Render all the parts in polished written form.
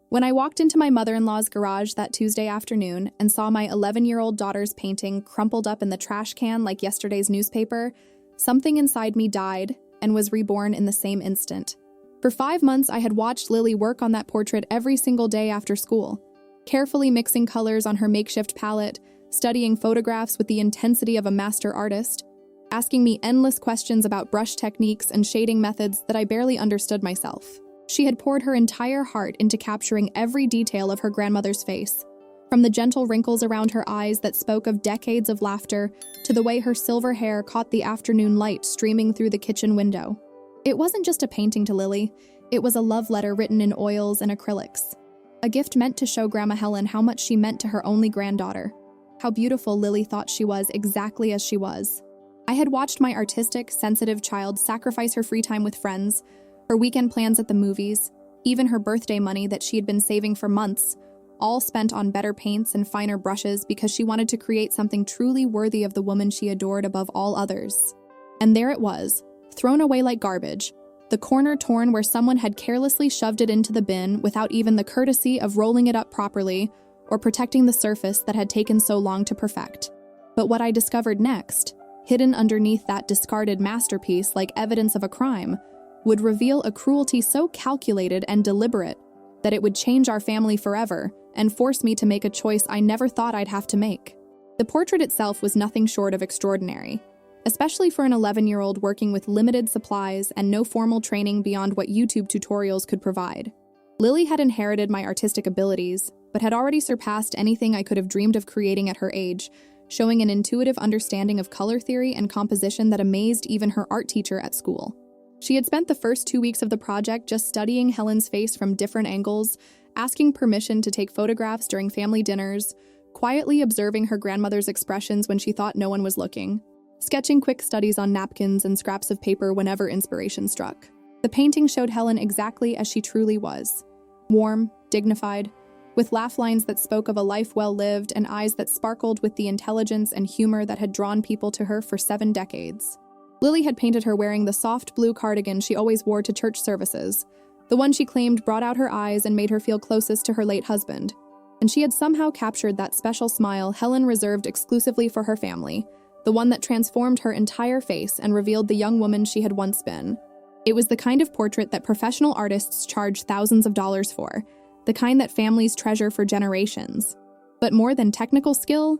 When I walked into my mother-in-law's garage that Tuesday afternoon and saw my 11-year-old daughter's painting crumpled up in the trash can like yesterday's newspaper, something inside me died and was reborn in the same instant. For 5 months, I had watched Lily work on that portrait every single day after school, carefully mixing colors on her makeshift palette, studying photographs with the intensity of a master artist, asking me endless questions about brush techniques and shading methods that I barely understood myself. She had poured her entire heart into capturing every detail of her grandmother's face, from the gentle wrinkles around her eyes that spoke of decades of laughter to the way her silver hair caught the afternoon light streaming through the kitchen window. It wasn't just a painting to Lily, it was a love letter written in oils and acrylics. A gift meant to show Grandma Helen how much she meant to her only granddaughter, how beautiful Lily thought she was exactly as she was. I had watched my artistic, sensitive child sacrifice her free time with friends, her weekend plans at the movies, even her birthday money that she had been saving for months, all spent on better paints and finer brushes because she wanted to create something truly worthy of the woman she adored above all others. And there it was, thrown away like garbage, the corner torn where someone had carelessly shoved it into the bin without even the courtesy of rolling it up properly or protecting the surface that had taken so long to perfect. But what I discovered next, hidden underneath that discarded masterpiece like evidence of a crime, would reveal a cruelty so calculated and deliberate that it would change our family forever and force me to make a choice I never thought I'd have to make. The portrait itself was nothing short of extraordinary, especially for an 11-year-old working with limited supplies and no formal training beyond what YouTube tutorials could provide. Lily had inherited my artistic abilities, but had already surpassed anything I could have dreamed of creating at her age, showing an intuitive understanding of color theory and composition that amazed even her art teacher at school. She had spent the first 2 weeks of the project just studying Helen's face from different angles, asking permission to take photographs during family dinners, quietly observing her grandmother's expressions when she thought no one was looking, sketching quick studies on napkins and scraps of paper whenever inspiration struck. The painting showed Helen exactly as she truly was, warm, dignified, with laugh lines that spoke of a life well lived and eyes that sparkled with the intelligence and humor that had drawn people to her for 7 decades. Lily had painted her wearing the soft blue cardigan she always wore to church services, the one she claimed brought out her eyes and made her feel closest to her late husband. And she had somehow captured that special smile Helen reserved exclusively for her family, the one that transformed her entire face and revealed the young woman she had once been. It was the kind of portrait that professional artists charge thousands of dollars for, the kind that families treasure for generations. But more than technical skill,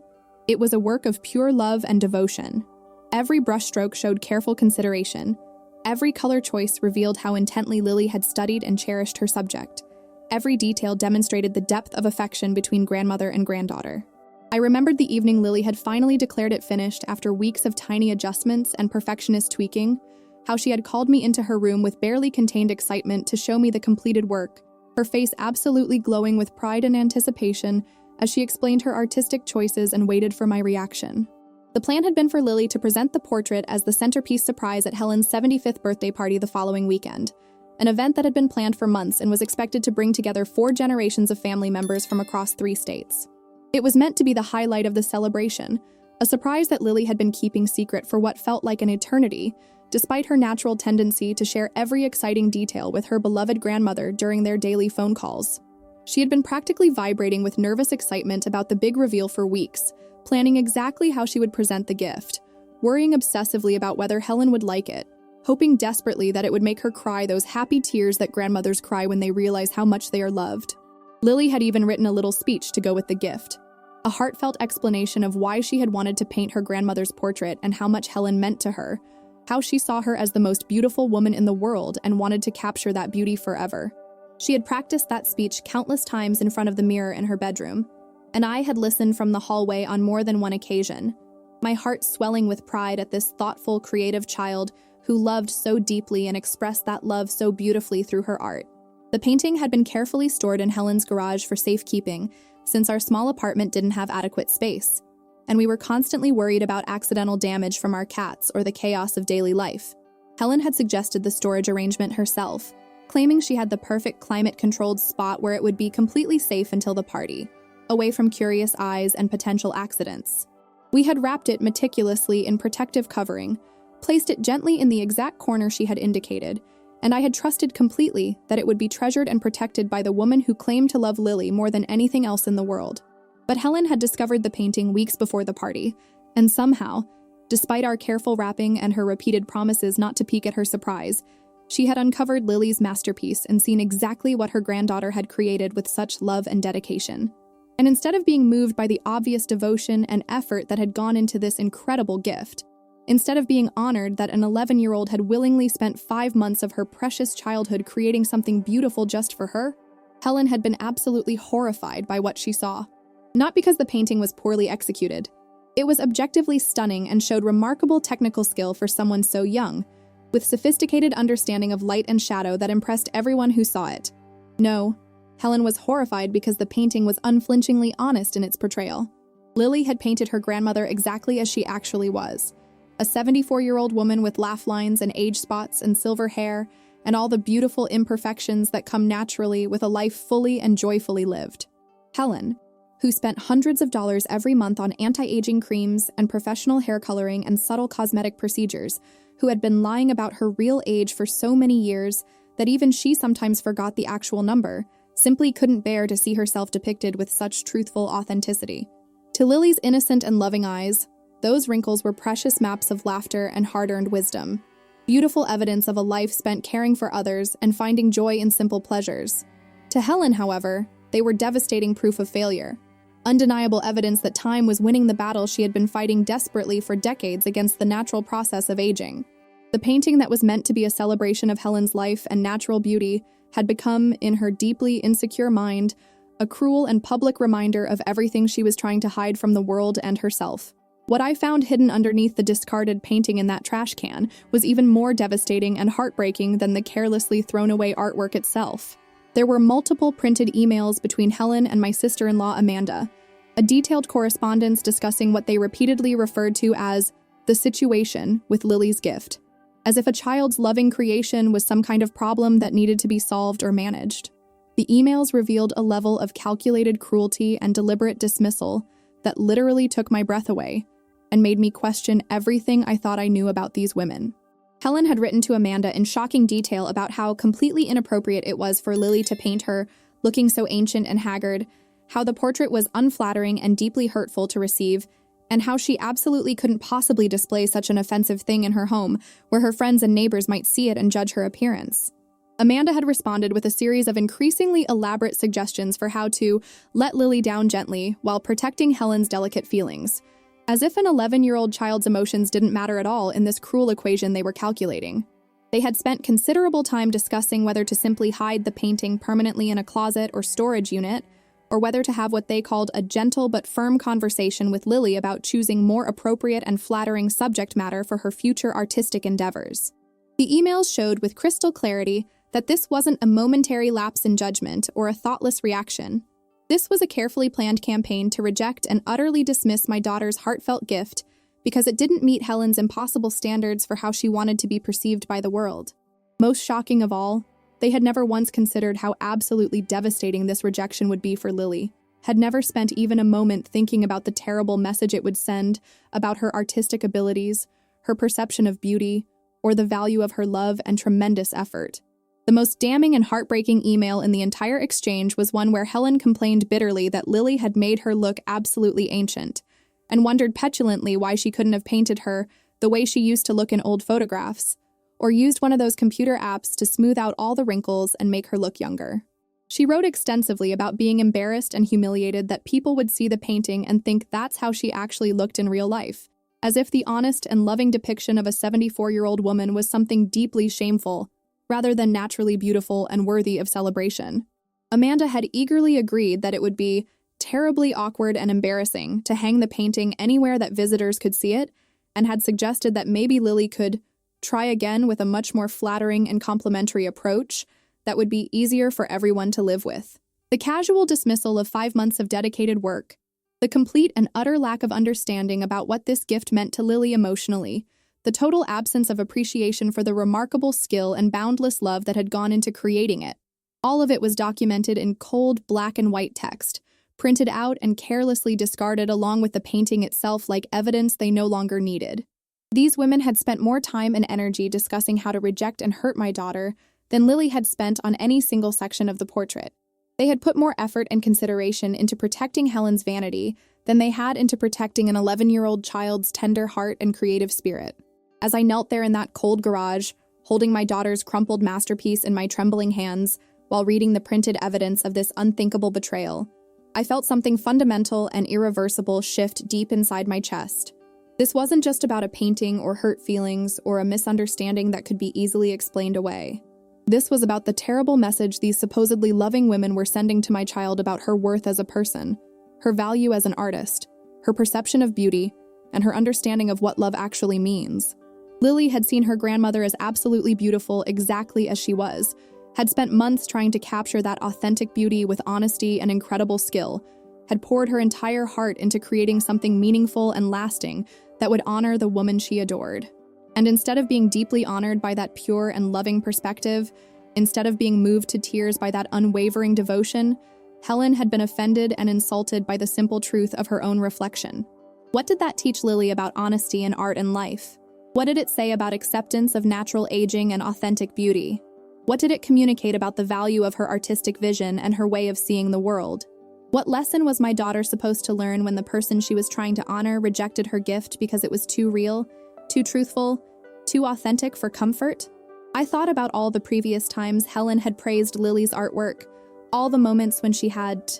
it was a work of pure love and devotion. Every brushstroke showed careful consideration. Every color choice revealed how intently Lily had studied and cherished her subject. Every detail demonstrated the depth of affection between grandmother and granddaughter. I remembered the evening Lily had finally declared it finished after weeks of tiny adjustments and perfectionist tweaking, how she had called me into her room with barely contained excitement to show me the completed work, her face absolutely glowing with pride and anticipation as she explained her artistic choices and waited for my reaction. The plan had been for Lily to present the portrait as the centerpiece surprise at Helen's 75th birthday party the following weekend, an event that had been planned for months and was expected to bring together 4 generations of family members from across 3 states. It was meant to be the highlight of the celebration, a surprise that Lily had been keeping secret for what felt like an eternity, despite her natural tendency to share every exciting detail with her beloved grandmother during their daily phone calls. She had been practically vibrating with nervous excitement about the big reveal for weeks, planning exactly how she would present the gift, worrying obsessively about whether Helen would like it, hoping desperately that it would make her cry those happy tears that grandmothers cry when they realize how much they are loved. Lily had even written a little speech to go with the gift, a heartfelt explanation of why she had wanted to paint her grandmother's portrait and how much Helen meant to her, how she saw her as the most beautiful woman in the world and wanted to capture that beauty forever. She had practiced that speech countless times in front of the mirror in her bedroom, and I had listened from the hallway on more than one occasion, my heart swelling with pride at this thoughtful, creative child who loved so deeply and expressed that love so beautifully through her art. The painting had been carefully stored in Helen's garage for safekeeping, since our small apartment didn't have adequate space, and we were constantly worried about accidental damage from our cats or the chaos of daily life. Helen had suggested the storage arrangement herself, claiming she had the perfect climate-controlled spot where it would be completely safe until the party, away from curious eyes and potential accidents. We had wrapped it meticulously in protective covering, placed it gently in the exact corner she had indicated, and I had trusted completely that it would be treasured and protected by the woman who claimed to love Lily more than anything else in the world. But Helen had discovered the painting weeks before the party, and somehow, despite our careful wrapping and her repeated promises not to peek at her surprise, she had uncovered Lily's masterpiece and seen exactly what her granddaughter had created with such love and dedication. And instead of being moved by the obvious devotion and effort that had gone into this incredible gift, instead of being honored that an 11-year-old had willingly spent 5 months of her precious childhood creating something beautiful just for her, Helen had been absolutely horrified by what she saw. Not because the painting was poorly executed. It was objectively stunning and showed remarkable technical skill for someone so young, with sophisticated understanding of light and shadow that impressed everyone who saw it. No, Helen was horrified because the painting was unflinchingly honest in its portrayal. Lily had painted her grandmother exactly as she actually was. A 74-year-old woman with laugh lines and age spots and silver hair, and all the beautiful imperfections that come naturally with a life fully and joyfully lived. Helen, who spent hundreds of dollars every month on anti-aging creams and professional hair coloring and subtle cosmetic procedures, who had been lying about her real age for so many years that even she sometimes forgot the actual number, simply couldn't bear to see herself depicted with such truthful authenticity. To Lily's innocent and loving eyes, those wrinkles were precious maps of laughter and hard-earned wisdom, beautiful evidence of a life spent caring for others and finding joy in simple pleasures. To Helen, however, they were devastating proof of failure, undeniable evidence that time was winning the battle she had been fighting desperately for decades against the natural process of aging. The painting that was meant to be a celebration of Helen's life and natural beauty had become, in her deeply insecure mind, a cruel and public reminder of everything she was trying to hide from the world and herself. What I found hidden underneath the discarded painting in that trash can was even more devastating and heartbreaking than the carelessly thrown-away artwork itself. There were multiple printed emails between Helen and my sister-in-law Amanda, a detailed correspondence discussing what they repeatedly referred to as the situation with Lily's gift, as if a child's loving creation was some kind of problem that needed to be solved or managed. The emails revealed a level of calculated cruelty and deliberate dismissal that literally took my breath away and made me question everything I thought I knew about these women. Helen had written to Amanda in shocking detail about how completely inappropriate it was for Lily to paint her, looking so ancient and haggard, how the portrait was unflattering and deeply hurtful to receive, and how she absolutely couldn't possibly display such an offensive thing in her home, where her friends and neighbors might see it and judge her appearance. Amanda had responded with a series of increasingly elaborate suggestions for how to let Lily down gently while protecting Helen's delicate feelings, as if an 11-year-old child's emotions didn't matter at all in this cruel equation they were calculating. They had spent considerable time discussing whether to simply hide the painting permanently in a closet or storage unit, or whether to have what they called a gentle but firm conversation with Lily about choosing more appropriate and flattering subject matter for her future artistic endeavors. The emails showed with crystal clarity that this wasn't a momentary lapse in judgment or a thoughtless reaction. This was a carefully planned campaign to reject and utterly dismiss my daughter's heartfelt gift because it didn't meet Helen's impossible standards for how she wanted to be perceived by the world. Most shocking of all, they had never once considered how absolutely devastating this rejection would be for Lily, had never spent even a moment thinking about the terrible message it would send about her artistic abilities, her perception of beauty, or the value of her love and tremendous effort. The most damning and heartbreaking email in the entire exchange was one where Helen complained bitterly that Lily had made her look absolutely ancient, and wondered petulantly why she couldn't have painted her the way she used to look in old photographs, or used one of those computer apps to smooth out all the wrinkles and make her look younger. She wrote extensively about being embarrassed and humiliated that people would see the painting and think that's how she actually looked in real life, as if the honest and loving depiction of a 74-year-old woman was something deeply shameful, rather than naturally beautiful and worthy of celebration. Amanda had eagerly agreed that it would be terribly awkward and embarrassing to hang the painting anywhere that visitors could see it, and had suggested that maybe Lily could try again with a much more flattering and complimentary approach that would be easier for everyone to live with. The casual dismissal of 5 months of dedicated work, the complete and utter lack of understanding about what this gift meant to Lily emotionally, the total absence of appreciation for the remarkable skill and boundless love that had gone into creating it. All of it was documented in cold black and white text, printed out and carelessly discarded along with the painting itself like evidence they no longer needed. These women had spent more time and energy discussing how to reject and hurt my daughter than Lily had spent on any single section of the portrait. They had put more effort and consideration into protecting Helen's vanity than they had into protecting an 11-year-old child's tender heart and creative spirit. As I knelt there in that cold garage, holding my daughter's crumpled masterpiece in my trembling hands while reading the printed evidence of this unthinkable betrayal, I felt something fundamental and irreversible shift deep inside my chest. This wasn't just about a painting or hurt feelings or a misunderstanding that could be easily explained away. This was about the terrible message these supposedly loving women were sending to my child about her worth as a person, her value as an artist, her perception of beauty, and her understanding of what love actually means. Lily had seen her grandmother as absolutely beautiful exactly as she was, had spent months trying to capture that authentic beauty with honesty and incredible skill, had poured her entire heart into creating something meaningful and lasting that would honor the woman she adored. And instead of being deeply honored by that pure and loving perspective, instead of being moved to tears by that unwavering devotion, Helen had been offended and insulted by the simple truth of her own reflection. What did that teach Lily about honesty in art and life? What did it say about acceptance of natural aging and authentic beauty? What did it communicate about the value of her artistic vision and her way of seeing the world? What lesson was my daughter supposed to learn when the person she was trying to honor rejected her gift because it was too real, too truthful, too authentic for comfort? I thought about all the previous times Helen had praised Lily's artwork, all the moments when she had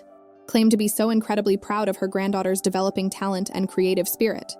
claimed to be so incredibly proud of her granddaughter's developing talent and creative spirit.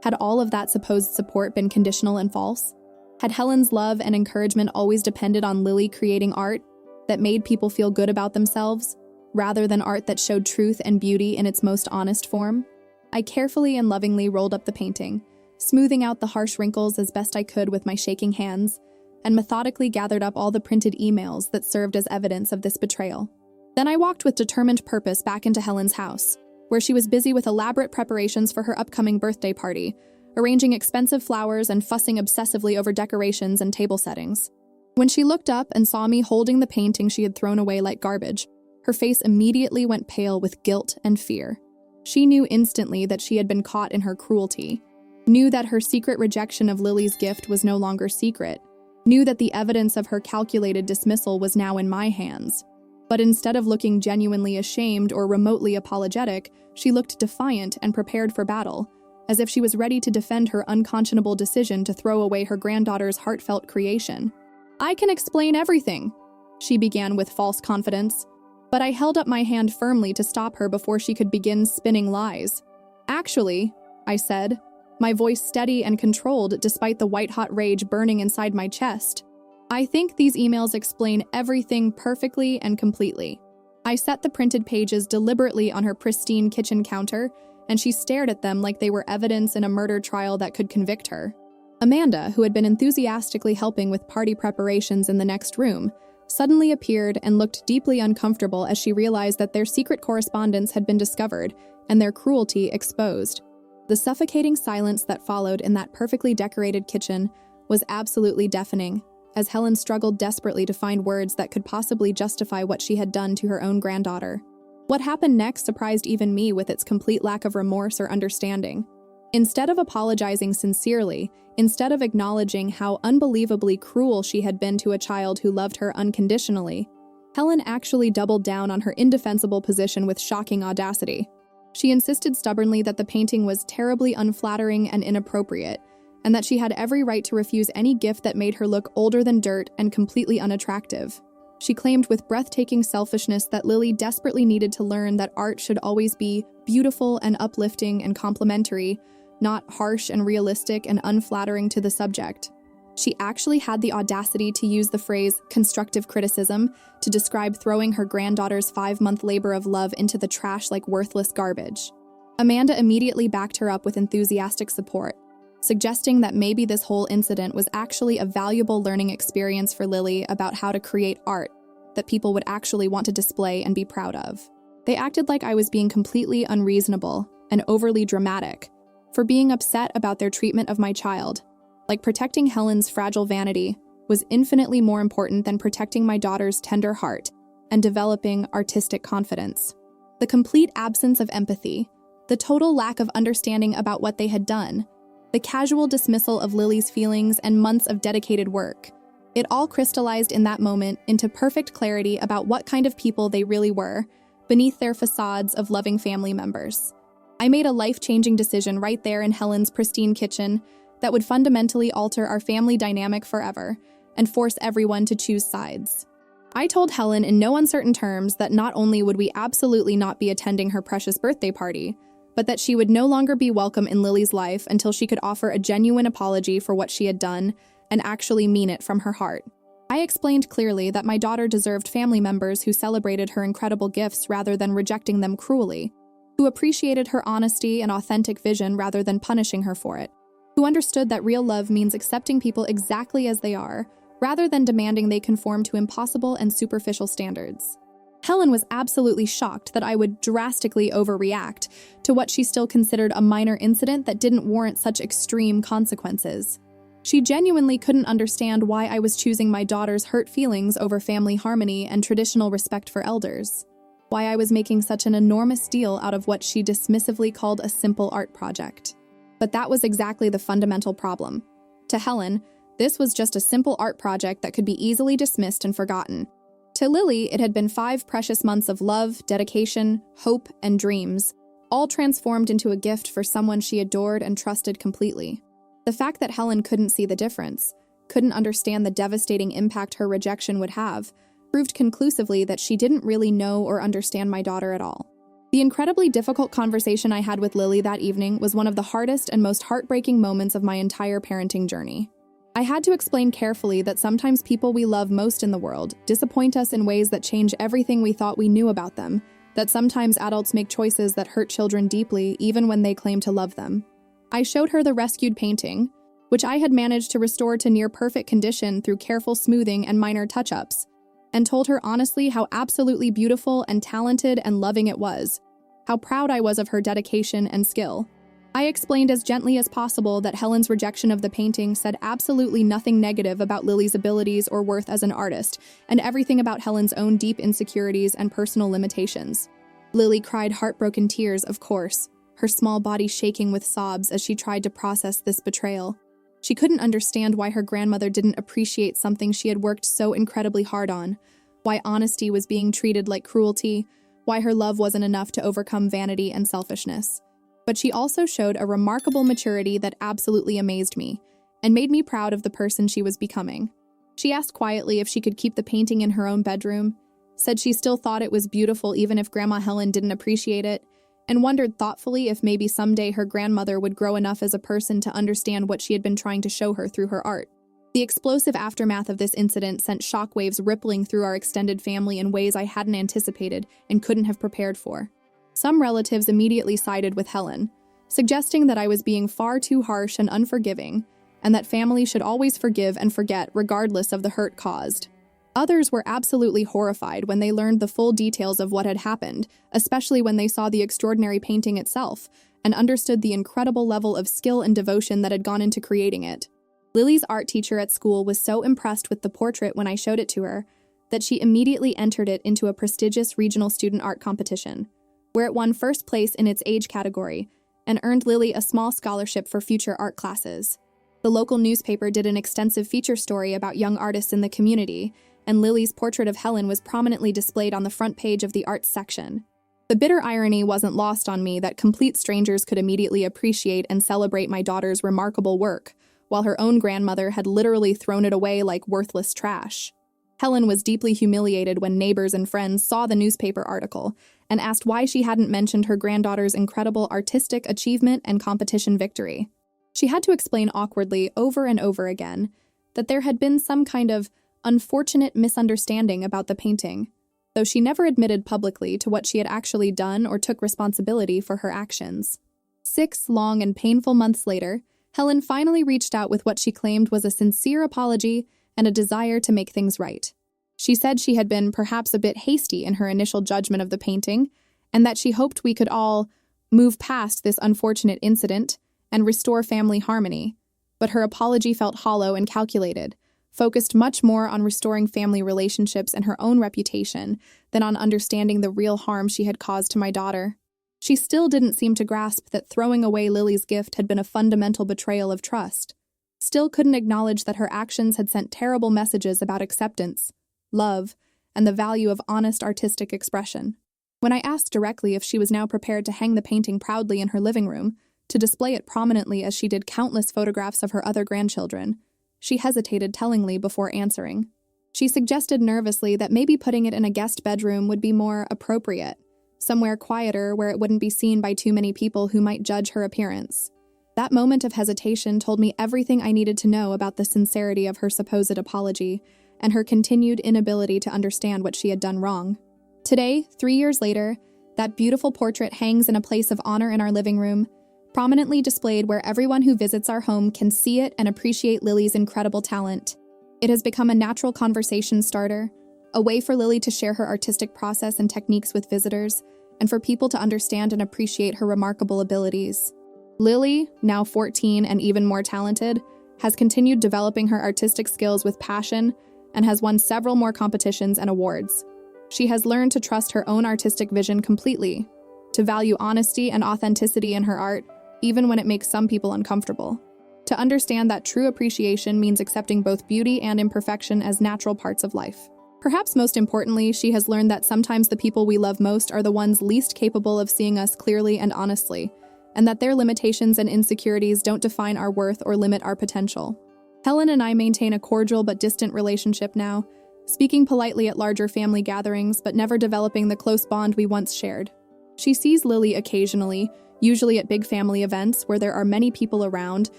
Had all of that supposed support been conditional and false? Had Helen's love and encouragement always depended on Lily creating art that made people feel good about themselves, rather than art that showed truth and beauty in its most honest form? I carefully and lovingly rolled up the painting, smoothing out the harsh wrinkles as best I could with my shaking hands, and methodically gathered up all the printed emails that served as evidence of this betrayal. Then I walked with determined purpose back into Helen's house, where she was busy with elaborate preparations for her upcoming birthday party, arranging expensive flowers and fussing obsessively over decorations and table settings. When she looked up and saw me holding the painting she had thrown away like garbage, her face immediately went pale with guilt and fear. She knew instantly that she had been caught in her cruelty, knew that her secret rejection of Lily's gift was no longer secret, knew that the evidence of her calculated dismissal was now in my hands. But instead of looking genuinely ashamed or remotely apologetic, she looked defiant and prepared for battle, as if she was ready to defend her unconscionable decision to throw away her granddaughter's heartfelt creation. "I can explain everything," she began with false confidence, but I held up my hand firmly to stop her before she could begin spinning lies. "Actually," I said, my voice steady and controlled despite the white-hot rage burning inside my chest, "I think these emails explain everything perfectly and completely." I set the printed pages deliberately on her pristine kitchen counter, and she stared at them like they were evidence in a murder trial that could convict her. Amanda, who had been enthusiastically helping with party preparations in the next room, suddenly appeared and looked deeply uncomfortable as she realized that their secret correspondence had been discovered and their cruelty exposed. The suffocating silence that followed in that perfectly decorated kitchen was absolutely deafening, as Helen struggled desperately to find words that could possibly justify what she had done to her own granddaughter. What happened next surprised even me with its complete lack of remorse or understanding. Instead of apologizing sincerely, instead of acknowledging how unbelievably cruel she had been to a child who loved her unconditionally, Helen actually doubled down on her indefensible position with shocking audacity. She insisted stubbornly that the painting was terribly unflattering and inappropriate, and that she had every right to refuse any gift that made her look older than dirt and completely unattractive. She claimed with breathtaking selfishness that Lily desperately needed to learn that art should always be beautiful and uplifting and complimentary, not harsh and realistic and unflattering to the subject. She actually had the audacity to use the phrase constructive criticism to describe throwing her granddaughter's 5-month labor of love into the trash like worthless garbage. Amanda immediately backed her up with enthusiastic support, suggesting that maybe this whole incident was actually a valuable learning experience for Lily about how to create art that people would actually want to display and be proud of. They acted like I was being completely unreasonable and overly dramatic for being upset about their treatment of my child, like protecting Helen's fragile vanity was infinitely more important than protecting my daughter's tender heart and developing artistic confidence. The complete absence of empathy, the total lack of understanding about what they had done, the casual dismissal of Lily's feelings and months of dedicated work, It all crystallized in that moment into perfect clarity about what kind of people they really were, beneath their facades of loving family members. I made a life-changing decision right there in Helen's pristine kitchen that would fundamentally alter our family dynamic forever and force everyone to choose sides. I told Helen in no uncertain terms that not only would we absolutely not be attending her precious birthday party, but that she would no longer be welcome in Lily's life until she could offer a genuine apology for what she had done and actually mean it from her heart. I explained clearly that my daughter deserved family members who celebrated her incredible gifts rather than rejecting them cruelly, who appreciated her honesty and authentic vision rather than punishing her for it, who understood that real love means accepting people exactly as they are, rather than demanding they conform to impossible and superficial standards. Helen was absolutely shocked that I would drastically overreact to what she still considered a minor incident that didn't warrant such extreme consequences. She genuinely couldn't understand why I was choosing my daughter's hurt feelings over family harmony and traditional respect for elders, why I was making such an enormous deal out of what she dismissively called a simple art project. But that was exactly the fundamental problem. To Helen, this was just a simple art project that could be easily dismissed and forgotten. To Lily, it had been 5 precious months of love, dedication, hope, and dreams, all transformed into a gift for someone she adored and trusted completely. The fact that Helen couldn't see the difference, couldn't understand the devastating impact her rejection would have, proved conclusively that she didn't really know or understand my daughter at all. The incredibly difficult conversation I had with Lily that evening was one of the hardest and most heartbreaking moments of my entire parenting journey. I had to explain carefully that sometimes people we love most in the world disappoint us in ways that change everything we thought we knew about them, that sometimes adults make choices that hurt children deeply even when they claim to love them. I showed her the rescued painting, which I had managed to restore to near-perfect condition through careful smoothing and minor touch-ups, and told her honestly how absolutely beautiful and talented and loving it was, how proud I was of her dedication and skill. I explained as gently as possible that Helen's rejection of the painting said absolutely nothing negative about Lily's abilities or worth as an artist, and everything about Helen's own deep insecurities and personal limitations. Lily cried heartbroken tears, of course, her small body shaking with sobs as she tried to process this betrayal. She couldn't understand why her grandmother didn't appreciate something she had worked so incredibly hard on, why honesty was being treated like cruelty, why her love wasn't enough to overcome vanity and selfishness. But she also showed a remarkable maturity that absolutely amazed me, and made me proud of the person she was becoming. She asked quietly if she could keep the painting in her own bedroom, said she still thought it was beautiful even if Grandma Helen didn't appreciate it, and wondered thoughtfully if maybe someday her grandmother would grow enough as a person to understand what she had been trying to show her through her art. The explosive aftermath of this incident sent shockwaves rippling through our extended family in ways I hadn't anticipated and couldn't have prepared for. Some relatives immediately sided with Helen, suggesting that I was being far too harsh and unforgiving, and that family should always forgive and forget regardless of the hurt caused. Others were absolutely horrified when they learned the full details of what had happened, especially when they saw the extraordinary painting itself and understood the incredible level of skill and devotion that had gone into creating it. Lily's art teacher at school was so impressed with the portrait when I showed it to her that she immediately entered it into a prestigious regional student art competition, where it won first place in its age category and earned Lily a small scholarship for future art classes. The local newspaper did an extensive feature story about young artists in the community, and Lily's portrait of Helen was prominently displayed on the front page of the arts section. The bitter irony wasn't lost on me that complete strangers could immediately appreciate and celebrate my daughter's remarkable work, while her own grandmother had literally thrown it away like worthless trash. Helen was deeply humiliated when neighbors and friends saw the newspaper article and asked why she hadn't mentioned her granddaughter's incredible artistic achievement and competition victory. She had to explain awkwardly over and over again that there had been some kind of unfortunate misunderstanding about the painting, though she never admitted publicly to what she had actually done or took responsibility for her actions. 6 long and painful months later, Helen finally reached out with what she claimed was a sincere apology and a desire to make things right. She said she had been perhaps a bit hasty in her initial judgment of the painting, and that she hoped we could all move past this unfortunate incident and restore family harmony. But her apology felt hollow and calculated, focused much more on restoring family relationships and her own reputation than on understanding the real harm she had caused to my daughter. She still didn't seem to grasp that throwing away Lily's gift had been a fundamental betrayal of trust. still couldn't acknowledge that her actions had sent terrible messages about acceptance, love, and the value of honest artistic expression. When I asked directly if she was now prepared to hang the painting proudly in her living room, to display it prominently as she did countless photographs of her other grandchildren, she hesitated tellingly before answering. She suggested nervously that maybe putting it in a guest bedroom would be more appropriate, somewhere quieter where it wouldn't be seen by too many people who might judge her appearance. That moment of hesitation told me everything I needed to know about the sincerity of her supposed apology and her continued inability to understand what she had done wrong. Today, 3 years later, that beautiful portrait hangs in a place of honor in our living room, prominently displayed where everyone who visits our home can see it and appreciate Lily's incredible talent. It has become a natural conversation starter, a way for Lily to share her artistic process and techniques with visitors, and for people to understand and appreciate her remarkable abilities. Lily, now 14 and even more talented, has continued developing her artistic skills with passion and has won several more competitions and awards. She has learned to trust her own artistic vision completely, to value honesty and authenticity in her art, even when it makes some people uncomfortable. To understand that true appreciation means accepting both beauty and imperfection as natural parts of life. Perhaps most importantly, she has learned that sometimes the people we love most are the ones least capable of seeing us clearly and honestly, and that their limitations and insecurities don't define our worth or limit our potential. Helen and I maintain a cordial but distant relationship now, speaking politely at larger family gatherings but never developing the close bond we once shared. She sees Lily occasionally, usually at big family events where there are many people around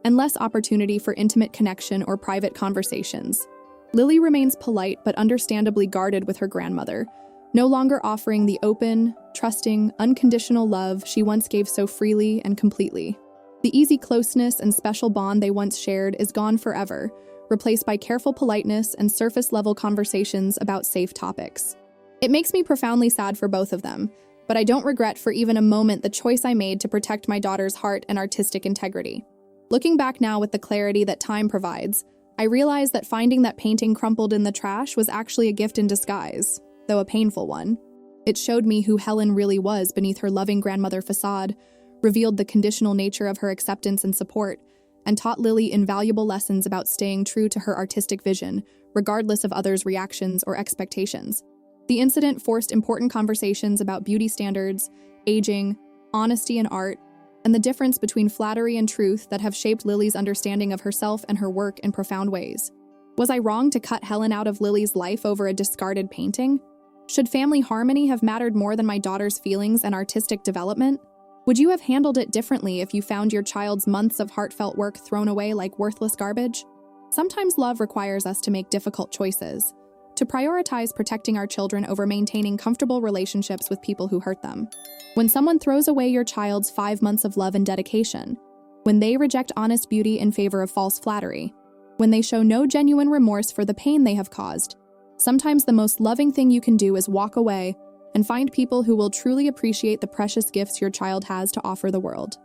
and less opportunity for intimate connection or private conversations. Lily remains polite but understandably guarded with her grandmother, no longer offering the open, trusting, unconditional love she once gave so freely and completely. The easy closeness and special bond they once shared is gone forever, replaced by careful politeness and surface-level conversations about safe topics. It makes me profoundly sad for both of them, but I don't regret for even a moment the choice I made to protect my daughter's heart and artistic integrity. Looking back now with the clarity that time provides, I realize that finding that painting crumpled in the trash was actually a gift in disguise, though a painful one. It showed me who Helen really was beneath her loving grandmother facade, revealed the conditional nature of her acceptance and support, and taught Lily invaluable lessons about staying true to her artistic vision, regardless of others' reactions or expectations. The incident forced important conversations about beauty standards, aging, honesty in art, and the difference between flattery and truth that have shaped Lily's understanding of herself and her work in profound ways. Was I wrong to cut Helen out of Lily's life over a discarded painting? Should family harmony have mattered more than my daughter's feelings and artistic development? Would you have handled it differently if you found your child's months of heartfelt work thrown away like worthless garbage? Sometimes love requires us to make difficult choices, to prioritize protecting our children over maintaining comfortable relationships with people who hurt them. When someone throws away your child's 5 months of love and dedication, when they reject honest beauty in favor of false flattery, when they show no genuine remorse for the pain they have caused, sometimes the most loving thing you can do is walk away and find people who will truly appreciate the precious gifts your child has to offer the world.